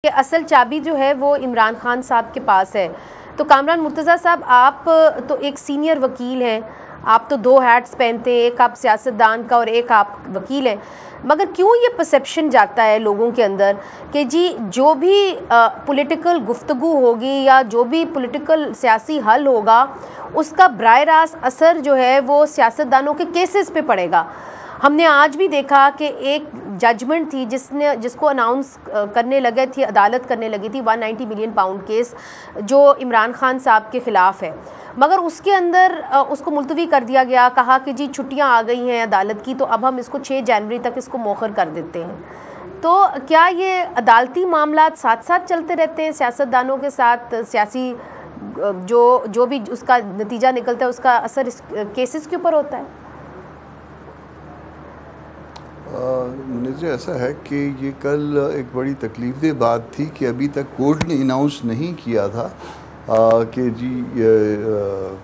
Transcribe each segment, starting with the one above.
कि असल चाबी जो है वो इमरान खान साहब के पास है। तो कामरान मुर्तज़ा साहब, आप तो एक सीनियर वकील हैं, आप तो दो हैट्स पहनते हैं, एक आप सियासतदान का और एक आप वकील हैं, मगर क्यों ये परसेप्शन जाता है लोगों के अंदर कि जी जो भी पॉलिटिकल गुफ्तगू होगी या जो भी पॉलिटिकल सियासी हल होगा उसका बराह रास्त असर जो है वो सियासतदानों के केसेस पे पड़ेगा। हमने आज भी देखा कि एक जजमेंट थी जिसको अनाउंस करने लगे थी, अदालत करने लगी थी 190 मिलियन पाउंड केस जो इमरान खान साहब के ख़िलाफ़ है, मगर उसके अंदर उसको मुलतवी कर दिया गया। कहा कि जी छुट्टियां आ गई हैं अदालत की, तो अब हम इसको 6 जनवरी तक इसको मौखर कर देते हैं। तो क्या ये अदालती मामलात साथ साथ चलते रहते हैं सियासतदानों के साथ? सियासी जो भी उसका नतीजा निकलता है उसका असर इस केसेस के ऊपर होता है? मुझे ऐसा है कि ये कल एक बड़ी तकलीफ़देह बात थी कि अभी तक कोर्ट ने अनाउंस नहीं किया था कि जी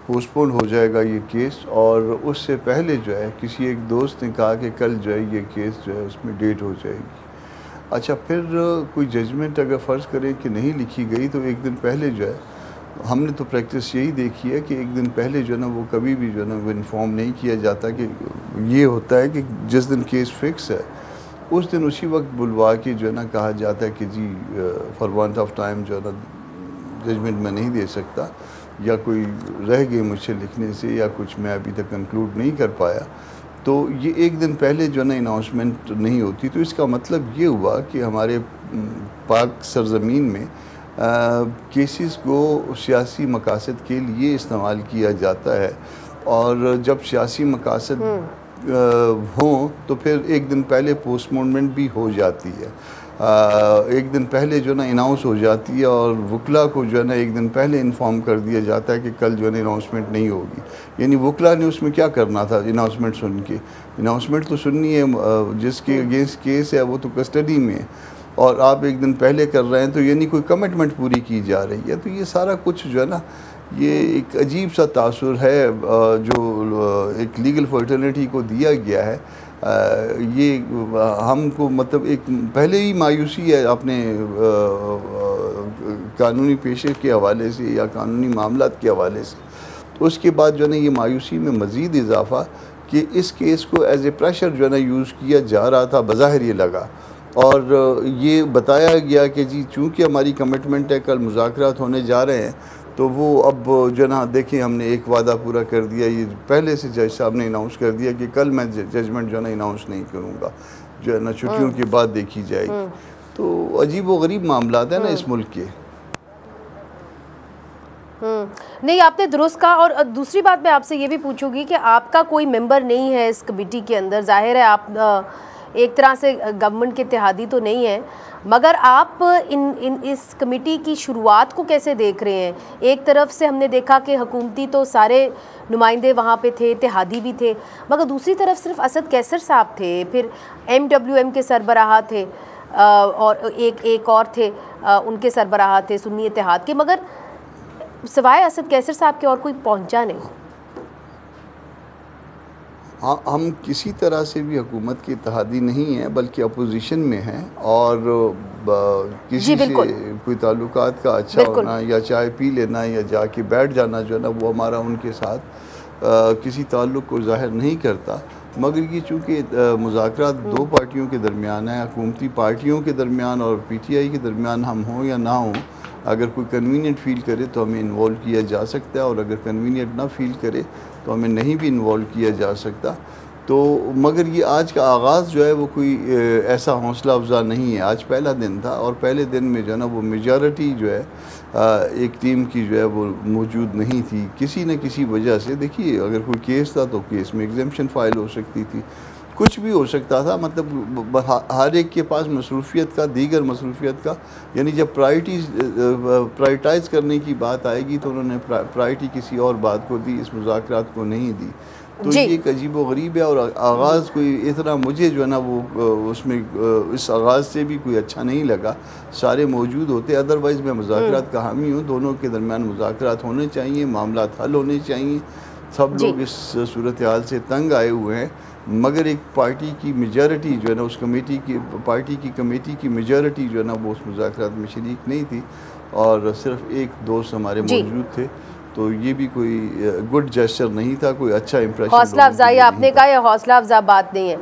पोस्टपोन हो जाएगा ये केस, और उससे पहले जो है किसी एक दोस्त ने कहा कि कल जो है ये केस जो है उसमें डेट हो जाएगी। अच्छा, फिर कोई जजमेंट अगर फ़र्ज़ करें कि नहीं लिखी गई तो एक दिन पहले जो है, हमने तो प्रैक्टिस यही देखी है कि एक दिन पहले जो है ना वो कभी भी जो है ना वो इन्फॉर्म नहीं किया जाता। कि ये होता है कि जिस दिन केस फिक्स है उस दिन उसी वक्त बुलवा के जो है ना कहा जाता है कि जी फॉर वांट ऑफ टाइम जो है ना जजमेंट मैं नहीं दे सकता, या कोई रह गए मुझसे लिखने से, या कुछ मैं अभी तक कंक्लूड नहीं कर पाया। तो ये एक दिन पहले जो है ना अनाउंसमेंट नहीं होती। तो इसका मतलब ये हुआ कि हमारे पाक सरज़मीन में केसेस को सियासी मकासद के लिए इस्तेमाल किया जाता है, और जब सियासी मकासद हों तो फिर एक दिन पहले पोस्टपोनमेंट भी हो जाती है। एक दिन पहले जो ना अनाउंस हो जाती है, और वकला को जो है ना एक दिन पहले इन्फॉर्म कर दिया जाता है कि कल जो है ना अनाउंसमेंट नहीं होगी। यानी वकला ने उसमें क्या करना था अनाउंसमेंट सुन के? अनाउंसमेंट तो सुननी है, जिसके अगेंस्ट केस है वो तो कस्टडी में है, और आप एक दिन पहले कर रहे हैं, तो यानी कोई कमिटमेंट पूरी की जा रही है। तो ये सारा कुछ जो है ना ये एक अजीब सा तासुर है जो एक लीगल फर्टिलिटी को दिया गया है। ये हमको मतलब एक पहले ही मायूसी है अपने कानूनी पेशे के हवाले से या कानूनी मामलात के हवाले से। तो उसके बाद जो है ना ये मायूसी में मज़ीद इजाफ़ा कि इस केस को एज ए प्रेशर जो है ना यूज़ किया जा रहा था, बज़ाहिर ये लगा, और ये बताया गया कि जी चूँकि हमारी कमिटमेंट है, कल मुज़ाकरात होने जा रहे हैं, तो वो अब जो ना देखें हमने एक वादा पूरा कर दिया। ये पहले से जज साहब ने अनाउंस कर दिया कि कल मैं जजमेंट जो है ना अनाउंस नहीं करूँगा, जो है ना छुट्टियों के बाद देखी जाएगी। तो अजीब व गरीब मामलात है ना इस मुल्क के। नहीं, आपने दुरुस्त कहा। और दूसरी बात मैं आपसे ये भी पूछूंगी कि आपका कोई मेंबर नहीं है इस कमेटी के अंदर। जाहिर है आप एक तरह से गवर्नमेंट के इत्तेहादी तो नहीं है, मगर आप इस कमेटी की शुरुआत को कैसे देख रहे हैं? एक तरफ से हमने देखा कि हुकूमती तो सारे नुमाइंदे वहाँ पे थे, इत्तेहादी भी थे, मगर दूसरी तरफ सिर्फ असद कैसर साहब थे, फिर MWM के सरबराह थे, और एक और थे उनके सरबराह थे सुन्नी इत्तेहाद के, मगर सिवाय असद कैसर साहब के और कोई पहुँचा नहीं। हाँ, हम किसी तरह से भी हुकूमत के इत्तेहादी नहीं हैं, बल्कि अपोजिशन में हैं, और किसी से कोई ताल्लुकात का अच्छा होना या चाय पी लेना या जाके बैठ जाना जो है ना वो हमारा उनके साथ किसी ताल्लुक़ को ज़ाहिर नहीं करता। मगर ये चूँकि मुज़ाकरात दो पार्टियों के दरमियान है, हुकूमती पार्टियों के दरमियान और PTI के दरमियान, हम हों या ना हों, अगर कोई कन्वीनियंट फ़ील करे तो हमें इन्वॉल्व किया जा सकता है, और अगर कन्वीनियंट ना फ़ील करे तो हमें नहीं भी इन्वॉल्व किया जा सकता। तो मगर ये आज का आगाज़ जो है वो कोई ऐसा हौसला अफजा नहीं है। आज पहला दिन था, और पहले दिन में जो है ना वो मेजॉरिटी जो है एक टीम की जो है वो मौजूद नहीं थी किसी न किसी वजह से। देखिए, अगर कोई केस था तो केस में एग्जेम्पशन फ़ाइल हो सकती थी, कुछ भी हो सकता था। मतलब हर एक के पास मसरूफ़ियत का, दीगर मसरूफ़ियत का, यानी जब प्राइटाइज़ करने की बात आएगी तो उन्होंने प्रायोरिटी किसी और बात को दी, इस मुज़ाकरात को नहीं दी। तो ये एक अजीब व गरीब है, और आगाज़ कोई इतना मुझे जो है ना वो उसमें इस आगाज़ से भी कोई अच्छा नहीं लगा। सारे मौजूद होते, अदरवाइज़ मैं मुज़ाकरात का हामी हूँ, दोनों के दरमियान मुज़ाकरात होने चाहिए, मामलात हल होने चाहिए। सब लोग इस सूरत हाल से तंग आए हुए हैं मगर एक पार्टी की मेजॉरिटी जो है ना उस कमेटी की पार्टी की कमेटी की मेजॉरिटी जो है ना वो उस मुज़ाकरात में शरीक नहीं थी और सिर्फ एक दोस्त हमारे मौजूद थे। तो ये भी कोई गुड जेस्चर नहीं था, कोई अच्छा इंप्रेशन। हौसला अफजाई आपने कहा, या हौसला अफजा बात नहीं है।